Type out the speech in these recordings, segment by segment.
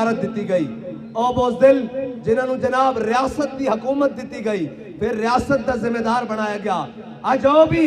دیتی گئی او بوزدل جنہوں نے جناب ریاست دی حکومت دیتی گئی پھر ریاست دا ذمہ دار بنایا گیا آج او بھی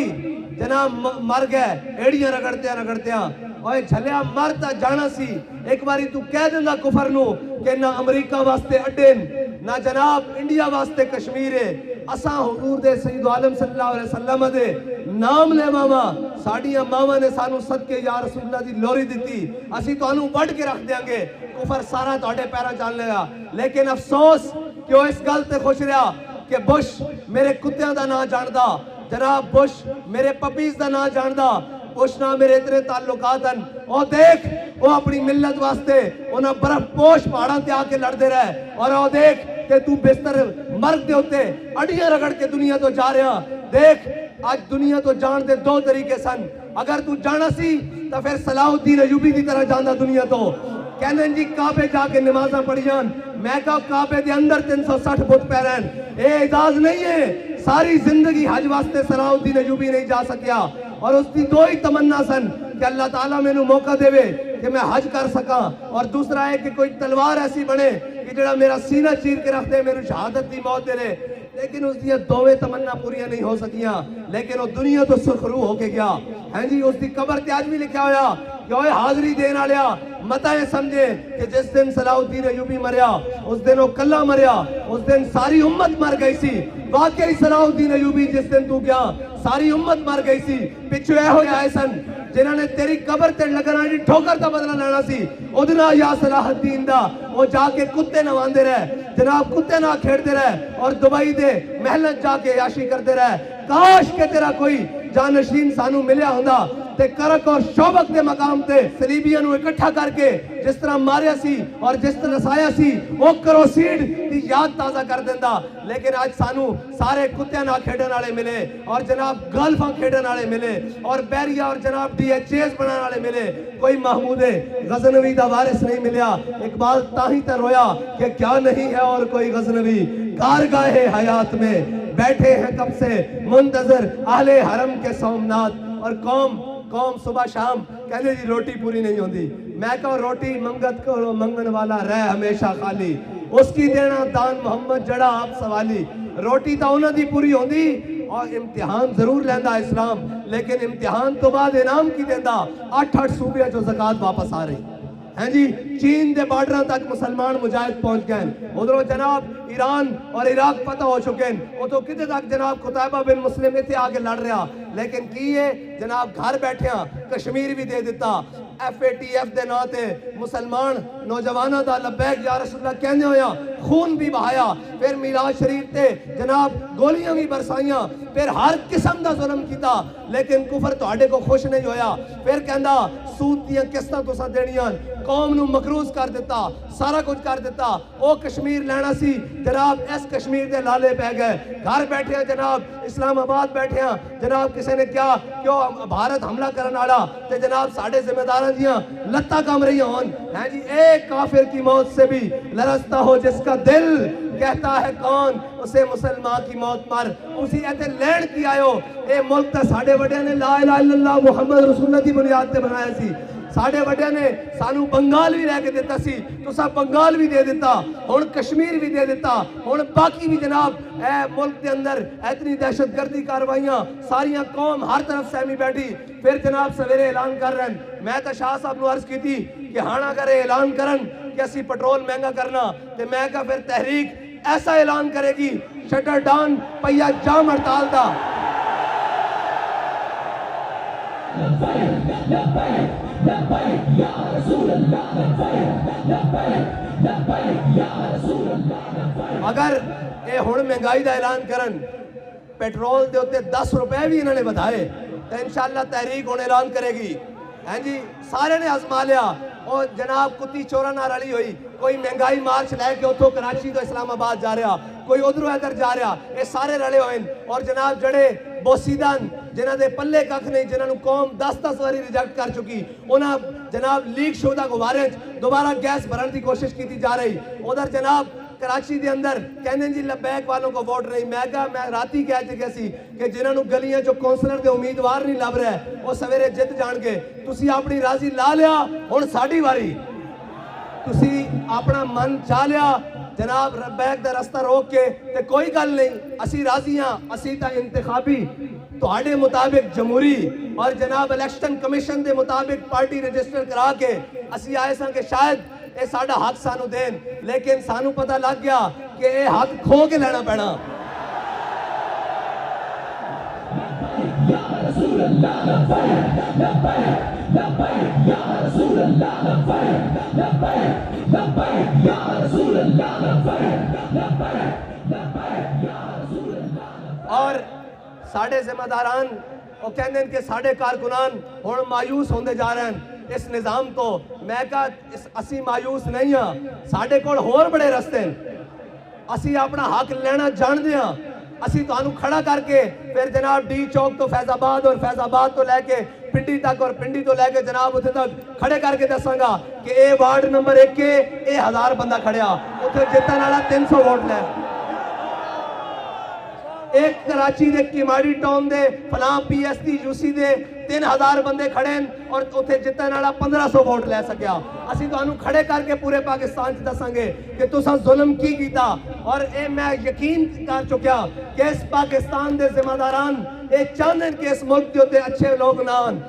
جناب مر گئے ایڑیاں رگڑتے ہیں اوے جھلیا مرتا جانا سی ایک باری تو کہہ دینا کفر نو کہ نہ امریکہ واسطے اڈن نہ جناب انڈیا واسطے کشمیر ہے اساں حضور دے سید عالم صلی اللہ علیہ وسلم دے نام لے ماما ساڑیاں ماما نے سانو صدقے یا رسول اللہ دی لوری دیتی اسی تو انہوں بڑھ کے رکھ دیں گے کفر سارا توڑے پیرا جان لے گا لیکن افسوس کہ وہ اس گلتے خوش رہا کہ بش میرے کتیاں دا نا جاندہ جناب بش میرے پپیز دا نا جاندہ بش نہ میرے اتنے تعلقات ہیں اور دیکھ وہ اپنی ملت واسطے انہاں برف پوش پہاڑاں تے آ کے لڑ دے رہے اور وہ دیکھ کہ تو بستر مرگ دے ہوتے اڑیاں رگڑ کے دنیا تو جا رہے ہیں دیکھ آج دنیا تو جان دے دو طریقے سن اگر تو جانا سی تو پھر صلاح الدین ایوبی دی طرح جاندہ دنیا تو کہنے جی کعبے جا کے نمازاں پڑھ جان میں کہا کعبے دے اندر 360 بت پیرین اے اعزاز نہیں ہے ساری زندگی حج واسطے صلاح الدین ایوبی نہیں جا سکیا اور اس دی دو ہی تمنا سن کہ اللہ تعالیٰ میں نو موقع دے وے کہ میں حج کر سکاں اور دوسرا ہے کہ کوئی تلوار ایسی بنے کہ جڑا میرا سینہ چیر کے رکھ دے میری شہادت دی موت دے لے لیکن اس دیا دوویں تمنا پوریاں نہیں ہو سکیاں لیکن وہ دنیا تو سرخرو ہو کے گیا ہیں جی اس دی قبر تے آج بھی لکھا ہویا کہ وہ حاضری دین آلیا متا یہ سمجھے کہ جس دن صلاح الدین ایوبی مریا اس دن وہ کلہ مریا اس دن ساری امت مر گئی سی واقعی صلاح الدین ایوبی جس دن تو گیا ساری امت مر گئی سی پچھو اے ہویا آئے سن جنہوں نے تیری قبر تے لگنا جی ٹھوکر دا بدلہ لینا سی ادنا یا صلاح الدین دا وہ جا کے کتے نواندے رہے جناب کتے نہ کھیڑ دے رہے اور دبائی دے محلت جا کے عیاشی کر دے رہے کاش کہ تیرا کوئی جانشین سانو ملیا ہوندہ تے کرک اور شوبک دے مقام تے صلیبیاں نو اکٹھا کر کے جس طرح ماریا سی اور جس طرح سایا سی وہ کروسیڈ دی یاد تازہ کر دیندہ لیکن آج سانو سارے کتیاں نہ کھیڑن آلے ملے اور جناب گلفاں کھیڑن آلے ملے اور بیریا اور جناب ڈی ایچ ایز بنانے آلے ملے کوئی محمود غزنوی دا وارث نہیں ملیا اقبال تاہی تر رویا کہ کیا نہیں ہے اور کوئی غزنوی کارگاہ حیات میں بیٹھے ہیں کب سے منتظر اہل حرم کے سومنات اور قوم صبح شام کہنے جی روٹی پوری نہیں ہوندی میں کہا روٹی منگت کو منگن والا رہ ہمیشہ خالی اس کی دینا دان محمد جڑا آپ سوالی روٹی تا انہوں دی پوری ہوندی اور امتحان ضرور لیندہ اسلام لیکن امتحان تو بعد انعام کی دیندہ 8 صوبیہ جو زکاة واپس آ رہی ہیں جی چین دے بارڈران تک مسلمان مجاہد پہنچ گئے ادھر جناب ایران اور عراق پتہ ہو چکے ہیں وہ تو کتے تک جناب قطعبہ بن مسلم تھے آگے لڑ رہا لیکن کیے جناب گھر بیٹھے ہیں کشمیر بھی دے دیتا FATF دے ناتے مسلمان نوجوانہ دا لبیک یا رسول اللہ کہنے ہویا خون بھی بہایا پھر میراج شریف تے جناب گولیاں بھی برسائیاں پھر ہر قسم دا ظلم کیتا لیکن کفر تو آڑے کو خوش نہیں ہویا پھر کہندہ سود دیاں کستہ تو سا دینیاں قوم نو مقروض کر دیتا سارا کچھ کر دیتا او کشمیر لینا سی جناب اس کشمیر دے لالے پہ گئے گھر بیٹھے ہیں جناب اسلام آباد بیٹھے ہیں جناب کسی نے کیا کیوں بھارت حملہ کرنا آڑا تے جناب ساڑھے ذمہ داران دیاں لتا کام رہی ہون ہیں جی ایک کافر کی موت سے بھی لرزتا ہو جس کا دل کہتا ہے کون اسے مسلمان کی موت مر اسی ایتے لینڈ کی آئے ہو اے ملک تا ساڑھے وڈے نے لا الہ الا اللہ محمد رسول اللہ دی بنیاد تے بنایا سی ساڑھے وڈے نے سانو بنگال بھی رہ کے دیتا سی تو سا بنگال بھی دے دیتا ہون کشمیر بھی دے دیتا ہون باقی بھی جناب اے ملک دے اندر اتنی دہشت گردی کاروائیاں ساریاں قوم ہر طرف سہمی بیٹھی پھر جناب سویرے اعلان کر رہے ہیں میں تا شاہ صاحب نو عرض کی تھی کہ ہانا اگر اعلان کرن کہ اسی پٹرول مہنگا کرنا تے میں کہا پھر تحریک ایسا اعلان کرے گی شٹر ڈان پہیا جام ہڑتال دا اگر اے ہون مہنگائی دا اعلان کرن پیٹرول دے ہوتے 10 روپے بھی انہوں نے بدھائے تو انشاءاللہ تحریک ہونے اعلان کرے گی ہیں جی سارے نے آزما لیا اور جناب کتی چورا نہ رلی ہوئی کوئی مہنگائی مارچ لے کے اتھو کراچی تو اسلام آباد جا رہا کوئی ادھر ادھر جا رہا یہ سارے رلے ہوئے اور جناب جڑے بوسیدان جنہ دے پلے ککھ نہیں جنہوں نے قوم 10 واری ریجیکٹ کر چکی انہاں جناب لیک شدہ گوارے دوبارہ گیس بھرن دی کوشش کی جا رہی ادھر جناب کراچی دے اندر کہنے جی لبیک والوں کو ووٹ نہیں میں کہا میں راتی کہہ چکے سی کہ جنہوں نے گلیاں جو کونسلر دے امیدوار نہیں لب رہے وہ سویرے جت جان کے تسی اپنی راضی لا لیا ہن ساڈی واری تسی अपना मन चाह लिया जनाब बैक दा रास्ता रोक के ते कोई गल नहीं असी राजी हाँ असी तां इंतखाबी तुहाडे मुताबिक जमहूरी और जनाब इलेक्शन कमीशन के मुताबिक पार्टी रजिस्टर करा के असी आए सा कि शायद ये साडा हक सानू देन लेकिन सानू पता लग गया कि ये हक खो के लेना पैना और साढ़े जिम्मेदारान वो कहते हैं कि साढ़े कारकुनान हुण मायूस होंदे जा रहे हैं इस निज़ाम तो मैं कहा असी मायूस नहीं हाँ साढ़े कोल होर बड़े रस्ते हैं असी अपना हक लेना जानते हाँ असी तुहानू खड़ा करके फिर जनाब डी चौक तो फैजाबाद और फैजाबाद तो लैके पिंडी तक और पिंडी तो लैके जनाब उथे तक खड़े करके दसांगा कि ए वार्ड नंबर 1 के 1000 बंदा खड़िया उथे जितने वाला 300 वोट ले एक कराची दे किमाड़ी टाउन दे फलां पीएसडी यूसी दे 3000 बंदे खड़े और उथे जितने वाला 1500 वोट ले सकिया असी तुहानू खड़े करके पूरे पाकिस्तान च दसांगे कि तुसा जुल्म की कीता और ए मैं यकीन कर चुकिया कि इस पाकिस्तान दे जिम्मेदारान ये चाहते हैं कि इस मुल्क के उत्ते अच्छे लोग ना आन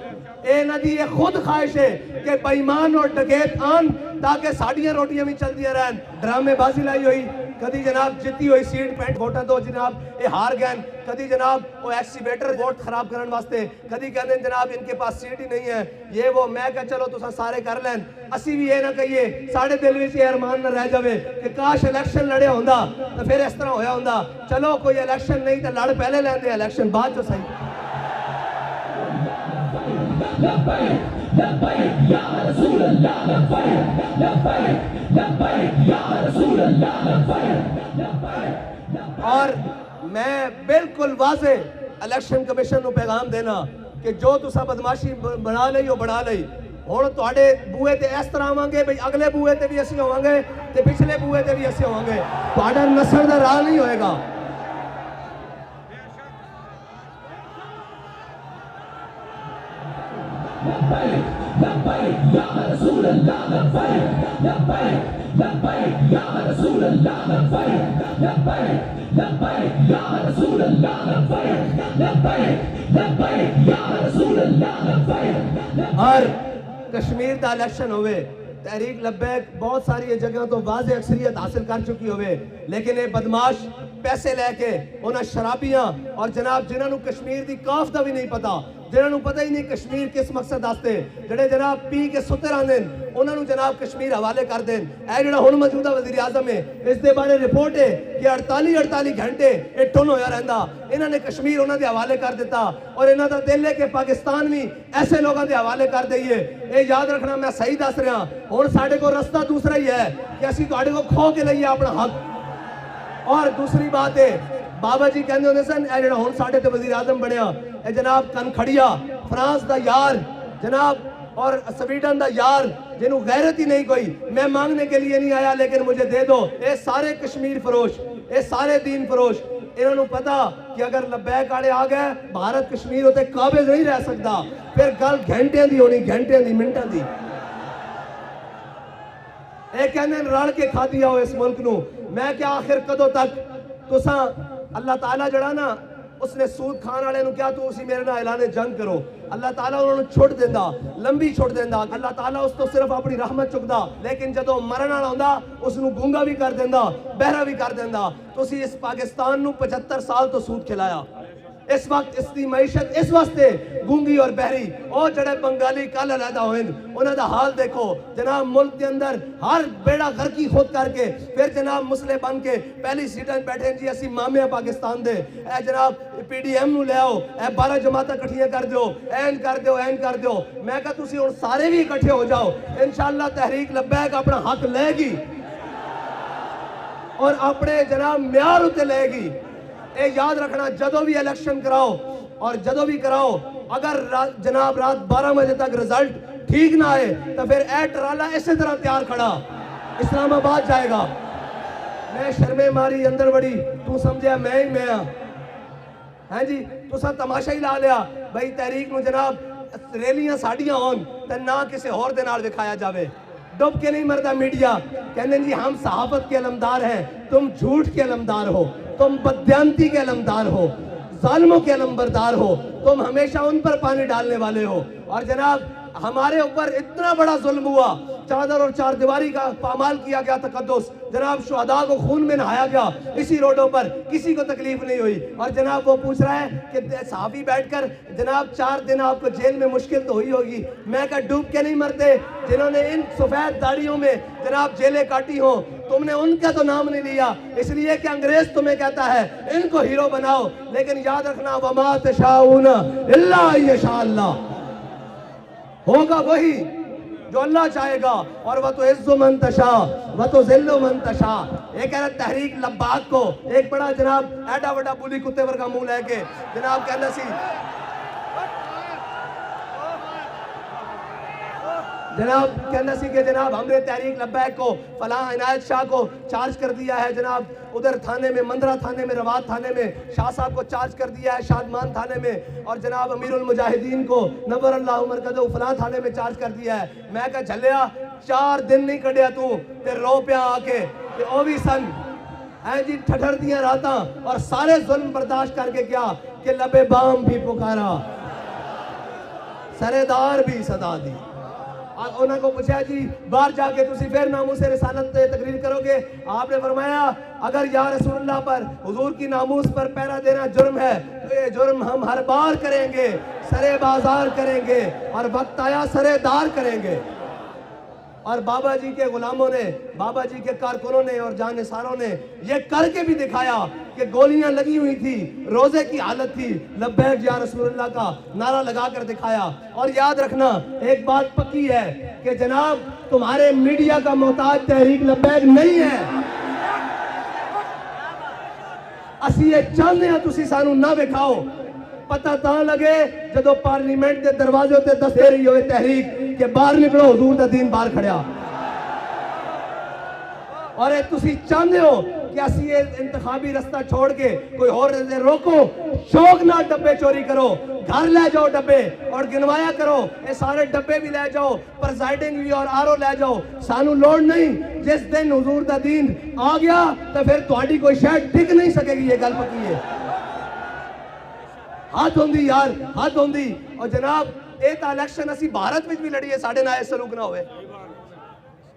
ये खुद ख्वाहिश है कि बेईमान और डकैत आन ताकि साड़ियां रोटियां भी चलती रहन ड्रामेबाजी लाई हुई कदी जनाब जीती हुई सीट पेंट वोटा तो जनाब ये हार गए कदी जनाब वो एक्सीवेटर वोट खराब करने वास्ते कदी कहते जनाब इनके पास सीट ही नहीं है ये वो मैं कह चलो तुसा सारे कर लैन असी भी ये ना कहिए साढ़े दिल में ये अरमान ना रह जावे कि काश इलेक्शन लड़े होंदा तो फिर इस तरह होया होंदा चलो कोई इलेक्शन नहीं तो लड़ पहले लेंदे इलेक्शन बाद चो सही और मैं बिल्कुल वाजे इलेक्शन कमीशन को पैगाम देना कि जो तुसा बदमाशी बना लई वो बना लई हुण तुहाडे बूहे ते इस तरह आवांगे भाई अगले बूहे ते भी असीं होवांगे ते पिछले बूहे ते भी असीं होवांगे तुहाडा नसण दा राह नहीं होएगा और कश्मीर का इलेक्शन होवे तहरीक लब्बैक बहुत सारी ये जगह तो वाज़े अक्सरियत हासिल कर चुकी होवे लेकिन ये बदमाश पैसे लैके उन्हें शराबियां और जनाब जिन्होंने कश्मीर की काफ का भी नहीं पता जिन्होंने पता ही नहीं कश्मीर किस मकसद वास्ते जड़े जनाब पी के सुते रहंदे उन्होंने जनाब कश्मीर हवाले कर दें ए जिहड़ा हुण मौजूदा वज़ीर आज़म है इस दे बारे रिपोर्ट है कि 48 घंटे ये टुन होया रहिंदा इन्होंने कश्मीर उन्हां दे हवाले कर दिता और इन्हां दा दिल है कि पाकिस्तान भी ऐसे लोगों के हवाले कर दईए ये याद रखना मैं सही दस रहा हुण साडे कोल रस्ता दूसरा ही है कि असीं तुहाडे कोल खो के लईए अपना हक और दूसरी बात है बाबा जी कहते होंदे सन ए जिहड़ा हुण साडे ते वज़ीर आज़म बनया ए जनाब कनखड़िया फ्रांस दा यार जनाब और स्वीडन दा यार जिन्हों गैरत ही नहीं कोई मैं मांगने के लिए नहीं आया लेकिन मुझे दे दो ये सारे कश्मीर फरोश ये सारे दीन फरोश इन्होंने पता कि अगर लब्बैक वाले आ गए भारत कश्मीर होते काबिज नहीं रह सकता फिर गल घंटियां दी होनी घंटियां दी मिनटां दी ये कहने रल के खादी आओ इस मुल्क नू मैं क्या आखिर कदों तक तुसा अल्लाह ताला जड़ा ना उसने सूद खान वाले क्या तू उसी मेरे नाल ऐलान जंग करो अल्लाह ताला उन्होंने छुट देंदा लंबी छुट देंदा अल्लाह ताला उस तो सिर्फ अपनी रहमत चुकदा लेकिन जदों मरण वाला हुंदा उसनू गूंगा भी कर देंदा बहरा भी कर देंदा तुसी इस पाकिस्तान नू 75 साल तो सूद खिलाया इस वक्त इसकी मईशत इस वास्ते गूंगी और बहरी और जड़े बंगाली कल अलहदा होए उन्हों का हाल देखो जनाब मुल्क के अंदर हर बेड़ा गर्की खुद करके फिर जनाब मुसले बन के पहली सीटां बैठे जी असी मामे पाकिस्तान दे ए जनाब PDM नू ले आओ ए 12 जमातां इकट्ठियां कर दो एन कर दो एन कर दो मैं कहा तुसी हुण सारे भी इकट्ठे हो जाओ इंशाअल्लाह तहरीक लब्बैक अपना हक लेगी और अपने जनाब म्यार उत्ते लेगी ए याद रखना जदों भी इलेक्शन कराओ और जदों भी कराओ अगर जनाब रात 12 बजे तक रिजल्ट ठीक ना आए तो फिर ए ट्राला इसी तरह तैयार खड़ा इस्लामाबाद जाएगा मैं शर्मे मारी अंदर बड़ी तू समझा मैं ही मैं हाँ जी तुसा तमाशा ही ला लिया भाई तहरीक नू जनाब रैलियां साड़ियां होन ते ना किसी होर दे नाल विखाया जावे डुब के नहीं मरता मीडिया, कहने जी हम सहाफत के अलमदार हैं, तुम झूठ के अलमदार हो, तुम बदयांती के अलमदार हो, जालिमों के अलमबरदार हो, तुम हमेशा उन पर पानी डालने वाले हो। और जनाब हमारे ऊपर इतना बड़ा जुल्म हुआ, चादर और चार दीवारी का पामाल किया गया, तकद्दुस, जनाब शुहदा को खून में नहाया गया इसी रोडों पर, किसी को तकलीफ नहीं हुई। और जनाब वो पूछ रहा है कि सहाबी बैठकर जनाब 4 दिन आपको जेल में मुश्किल तो हुई होगी, मैं कहा डूब के नहीं मरते, जिन्होंने इन सफ़ेद दाढ़ियों में जनाब जेलें काटी हो, तुमने उनका तो नाम नहीं लिया, इसलिए कि अंग्रेज तुम्हें कहता है इनको हीरो बनाओ, लेकिन याद रखना वमा तशाऊन इल्ला यशा अल्लाह, होगा वही जो अल्लाह चाहेगा। और वह तो इज्जो मन तशा वह तो जिल्लो मन तशा। एक कह रहा तहरीक लब्बाक को एक बड़ा जनाब एडा वड्डा बुली कुत्ते वर्गा मुंह लेके जनाब कहना सी, जनाब कहना सी कि जनाब हमने तहरीक लब्बैक को फलां इनायत शाह को चार्ज कर दिया है, जनाब उधर थाने में, मंदरा थाने में, रवात थाने में शाह साहब को चार्ज कर दिया है, शादमान थाने में, और जनाब अमीरुल मुजाहिदीन को नवर अल्लाह मरकज़ो फलां थाने में चार्ज कर दिया है। मैं कहा झलिया 4 दिन नहीं कढ़िया तू ते रो पिया आके ते ओ भी सन ऐ जी ठठर दिया रातां और सारे जुल्म बर्दाश्त करके क्या कि लबे बाम भी पुकारा, सरेदार भी सदा दी। उन्होंने को पूछा जी बाहर जाके तुसी फिर नामूस से रिसालत तकरीर करोगे, आपने फरमाया अगर या रसूलुल्लाह पर हुजूर की नामूस पर पहरा देना जुर्म है तो ये जुर्म हम हर बार करेंगे, सरे बाजार करेंगे और वक्त आया सरेदार करेंगे। और बाबा जी के गुलामों ने, बाबा जी के कारकुनों ने और जानिसारों ने ये करके भी दिखाया कि गोलियां लगी हुई थी, रोजे की हालत थी, लब्बैक या रसूलुल्लाह का नारा लगा कर दिखाया। और याद रखना एक बात पक्की है कि जनाब तुम्हारे मीडिया का मोहताज तहरीक लब्बैक नहीं है, असी ये चाहते हैं तुसी सानू ना विखाओ, पता तां लगे जदों पार्लीमेंट के दरवाजे ते दस दे रही होवे तहरीक के बाहर निकलो हुजूर दा दीन बाहर खड़िया। और तुसी चाहते हो कि असी ये इंतखाबी रास्ता छोड़ के कोई और रोको, शौक ना डब्बे चोरी करो, घर ले जाओ डब्बे और गिनवाया करो, ये सारे डब्बे भी ले जाओ, प्रिजाइडिंग भी और आरओ ले जाओ, सानू लोड़ नहीं। जिस दिन हुजूर दा दीन आ गया तो फिर तुहाडी कोई शायद टिक नहीं सकेगी, ये गल पक्की है। हाथ होंदी यार, हाथ होंदी। और जनाब ये तो इलेक्शन असी भारत में भी लड़िए, साढ़े ना सलूक ना होवे,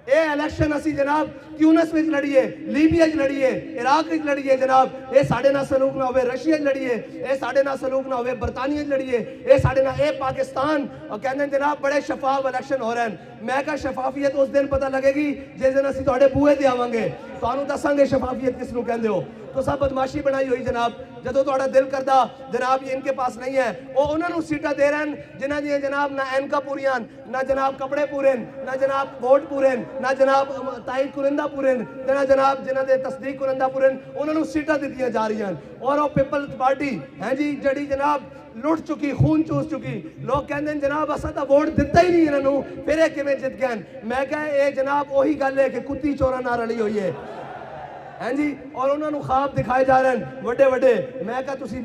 ये इलेक्शन असी जनाब ट्यूनिस में लड़िए, लीबिया लड़िए, इराक में लड़िए, जनाब ये साढ़े ना सलूक ना होवे, रशिया लड़िए ये साढ़े ना सलूक ना होवे, बरतानिया लड़िए ये साढ़े ना, ये पाकिस्तान। और कहते जनाब बड़े शफाफ इलेक्शन हो रहे हैं। मैं कहा शफाफियत उस दिन पता लगेगी जिस दिन असी तुहाडे बूहे ते आवांगे, तुहानू दसांगे शफाफियत किस नूं कहंदे हो। तो सब बदमाशी बनाई हुई जनाब, जदों तुहाडा दिल करदा जनाब ये इनके पास नहीं है, वो उन्होंने सीटा दे रहे हैं जिन्हां दी जनाब ना एनका पूरियां, ना जनाब कपड़े पूरे, ना जनाब वोट पूरे, ना जनाब ताईद कुरिंदा पूरे, ना जनाब जिन्हां दे तस्दीक कुरिंदा पूरे, उन्होंने सीटा दित्तियां जा रही हैं। और वो पीपल्स पार्टी है जी जड़ी जनाब लुट चुकी, खून चूस चुकी, लोग कहते हैं जनाब असा तो वोट दिता ही नहीं इन्हों, फिर ये किवें जित गए। मैं कहा ये जनाब वही गल है कि कुत्ती चोरा ना रली हुई है, हैं जी। और उन्होंने ख्वाब दिखाए जा रहे हैं वड्डे वड्डे। मैं कहा तुसी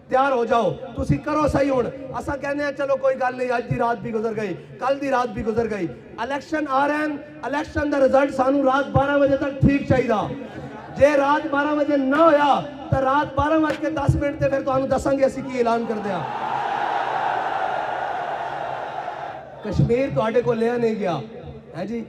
तैयार हो जाओ, तुसी करो सही हुण। असा कहने हैं चलो कोई गल नहीं, अज दी रात भी गुजर गई, कल दी रात भी गुजर गई, इलेक्शन आ रहे हैं, इलेक्शन का रिजल्ट सानू रात 12 बजे तक ठीक चाहिए। जे रात 12 बजे ना होया तो रात 12:10 ते फिर तुहानू दसांगे असी की ऐलान कर दिया। कश्मीर तुहाडे को लिया नहीं गया है जी,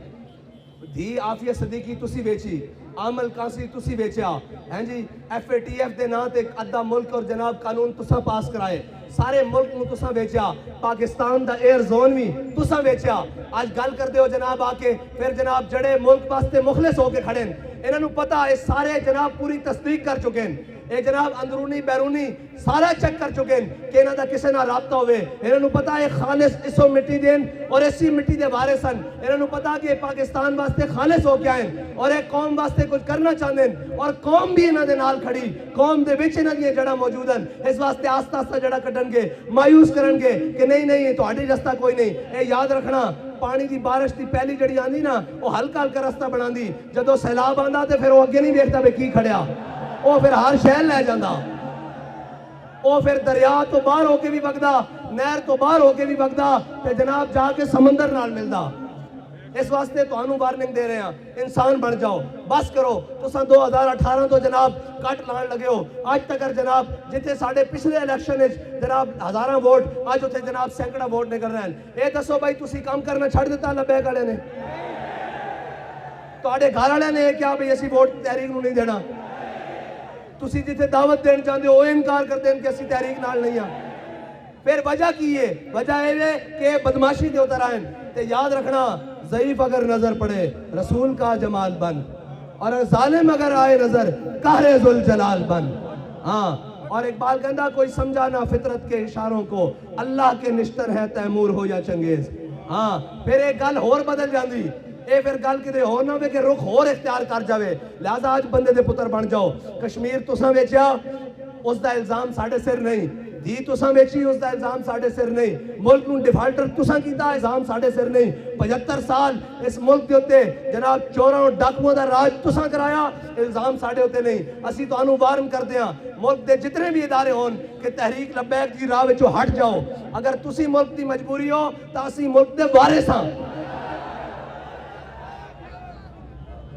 धी आफिया सदीकी तुसी बेची, आमल कासी तुसी बेचा हैं जी, FATF दे नां ते अद्धा मुल्क और जनाब कानून तुसा पास कराए, सारे मुल्क में तुसा बेचा, पाकिस्तान दा एयर जोन भी तुसा बेचा। आज गल करते हो जनाब आके फिर जनाब जड़े मुल्क वास्ते मुखलिस होके खड़े इन्होंने पता है, सारे जनाब पूरी तस्दीक कर चुके हैं, ये जनाब अंदरूनी बैरूनी सारा चेक कर चुके हैं कि इन्हों का किसी ना राबता होवे। इन्होंने पता है खालिस इसो मिट्टी देन और इसी मिट्टी के वारिस हैं। इन्होंने पता कि पाकिस्तान वास्ते खालिस हो के आए और एक कौम वास्ते कुछ करना चाहते हैं और कौम भी इन्हों के नाल खड़ी, कौम के विच इन्हां दी जड़ा मौजूद हैं। इस वास्ते आस्ता आस्ता जड़ा कड्डणगे, मायूस करनगे कि नहीं नहीं तुहाडी रास्ता कोई नहीं। ये याद रखना पानी की बारिश की पहली जड़ी आंदी ना वो हल्का हल्का रास्ता बनांदी, जदों सैलाब आंदा ते फिर वो अगे नहीं देखता भी की खड़िया, वो फिर हर शहर लै जांदा, वो फिर दरिया तो बाहर होके भी वगदा, नहर तो बाहर होके भी वगदा ते जनाब जाके समंदर नाल मिलदा। اس واسطے تانوں وارننگ دے رہے ہیں انسان بن جاؤ بس کرو تساں 2018 تو جناب کٹ لان لگے ہو اج تک جناب جتنے ساڈے پچھلے الیکشن جناب ہزاراں ووٹ اج اتنے جناب سینکڑا ووٹ نکل رہے ہیں اے دسو بھائی تسی کام کرنا چھڑ دیتا لبیک والے نے تواڈے گھر والے نے کیا بھئی اسی ووٹ تحریک نو نہیں دینا تسی جتنے دعوت دین چاہتے ہو انکار کرتے ہیں کہ اسی تحریک نال نہیں ہاں پھر وجہ کی ہے وجہ ہے کہ بدماشی دے اتر آئیں تے یاد رکھنا ضعیف اگر نظر پڑے رسول کا جمال بن اور ظالم اگر آئے نظر قہر ذوالجلال بن ہاں اور اقبال کہندا کوئی سمجھانا فطرت کے اشاروں کو اللہ کے نشتر ہے تیمور ہو یا چنگیز ہاں پھر ایک گل اور بدل جاندی اے پھر گل کدے ہور نہ ہوے کہ رخ اور اختیار کر جاوے لہذا آج بندے دے پتر بن جاؤ کشمیر تساں ویچیا اس دا الزام ساڈے سر نہیں دی تساں ویچی اس دا الزام ساڈے سر نہیں ملک نوں ڈیفالٹر تساں کیتا الزام ساڈے سر نہیں 75 سال اس ملک دے اوتے جناب چوراں ڈاکوؤں دا راج تساں کرایا الزام ساڈے اوتے نہیں اسی تانوں وارن کردے ہاں ملک دے جتنے بھی ادارے ہون کہ تحریک لبیک دی راہ وچوں ہٹ جاؤ اگر تسی ملک دی مجبوری ہو تاں اسی ملک دے وارث ہاں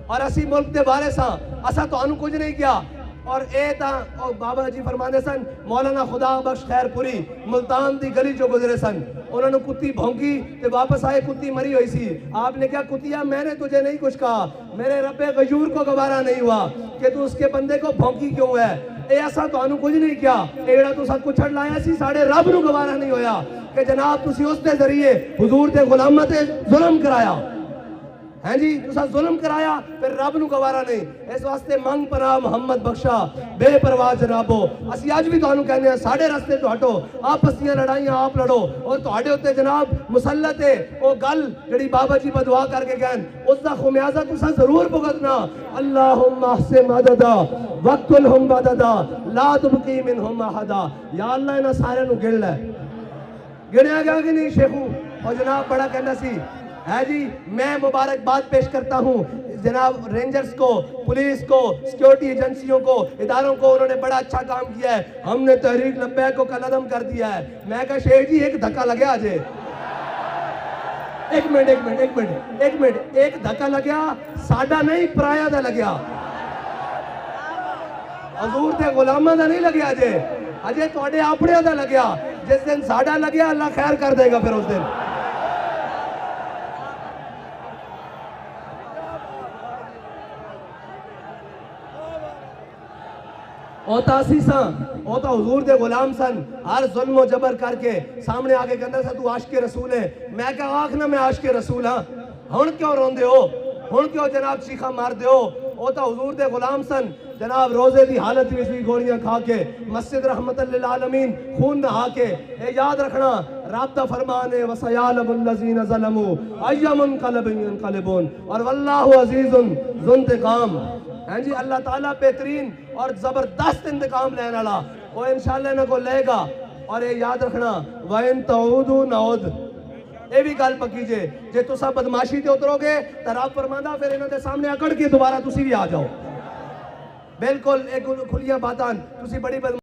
اور اسی ملک دے وارث ہاں اساں تانوں کچھ نہیں کیا اور اے تاں بابا جی فرماندے سن مولانا خدا بخش خیر پوری ملتان دی گلی جو گزرے سن انہوں نے کتی بھونکی تے واپس آئے کتی مری ہوئی سی آپ نے کیا کتیا میں نے تجھے نہیں کچھ کہا میرے رب غیور کو گوارا نہیں ہوا کہ تو اس کے بندے کو بھونکی کیوں ہے اے ایسا تو انہوں کچھ نہیں کیا ایڑا تو ساتھ کچھڑ لایا سی ساڑھے رب نو گوارا نہیں ہویا کہ جناب تسی اس دے ذریعے حضور دے غلامت ظلم کرایا ہیں جی تو ساتھ ظلم کرایا پھر رب نو گوارا نہیں اس واسطے منگ پناہ محمد بخشا بے پرواہ جنابو اسی آج بھی تو انہوں کہنے ہیں ساڑھے رستے تو ہٹو آپس دیاں لڑائیاں آپ لڑو اور تو ہٹے ہوتے جناب مسلط ہے وہ گل جڑی بابا جی بدعا کر کے گئن اس دا خمیازہ تو ساتھ ضرور بھگتنا اللہم احسن عددا وقتلہم بددا لا تبقی منہم احدا یا اللہ انہا سارے نو گڑ لے گڑیا گیا کہ نہیں شیخو اور جناب بڑا کہنا سی ہے جی میں مبارکباد پیش کرتا ہوں جناب رینجرز کو پولیس کو سیکیورٹی ایجنسیوں کو اداروں کو انہوں نے بڑا اچھا کام کیا ہے ہم نے تحریک لبیک کو قلم عدم کر دیا ہے میں کہا شیخ جی ایک دھکا لگیا آجے ایک منٹ ایک دھکا لگیا ساڑھا نہیں پرایا دا لگیا حضور دے غلامہ دا نہیں لگیا آجے آجے توڑے اپنے دا لگیا جس دن ساڑھا لگیا اللہ خیر کر دے گا پھر اس دن اوتا اسی سان اوتا حضور دے غلام سن ہر ظلم و جبر کر کے سامنے آگے کہندہ سا تو عاشق رسول ہے میں کہا آنکھ نہ میں عاشق رسول ہاں ہن کیوں رون دے ہو ہن کیوں جناب چیخا مار دے ہو اوتا حضور دے غلام سن جناب روزے دی حالت میں بھی گولیاں کھا کے مسجد رحمت للعالمین خون نہا کے اے یاد رکھنا رابطہ فرمانے وَسَيَعْلَمُ الَّذِينَ ظَلَمُوا أَيَّ مُنْقَلَبٍ يَنْقَلِبُونَ اور واللہ عزیز ذو انتقام ہیں جی اللہ تعالیٰ بہترین اور زبردست انتقام لینے والا وہ انشاءاللہ انہوں کو لے گا اور یہ یاد رکھنا وَإِن تَعُودُوا نَعُودْ یہ بھی گل پکی جے جے تو سب بدماشی تے اترو گے تراب فرماندہ پھر انہوں نے سامنے اکڑ کے دوبارہ تسی بھی آ جاؤ بالکل ایک کھلیاں باتاں تسی بڑی بدماشی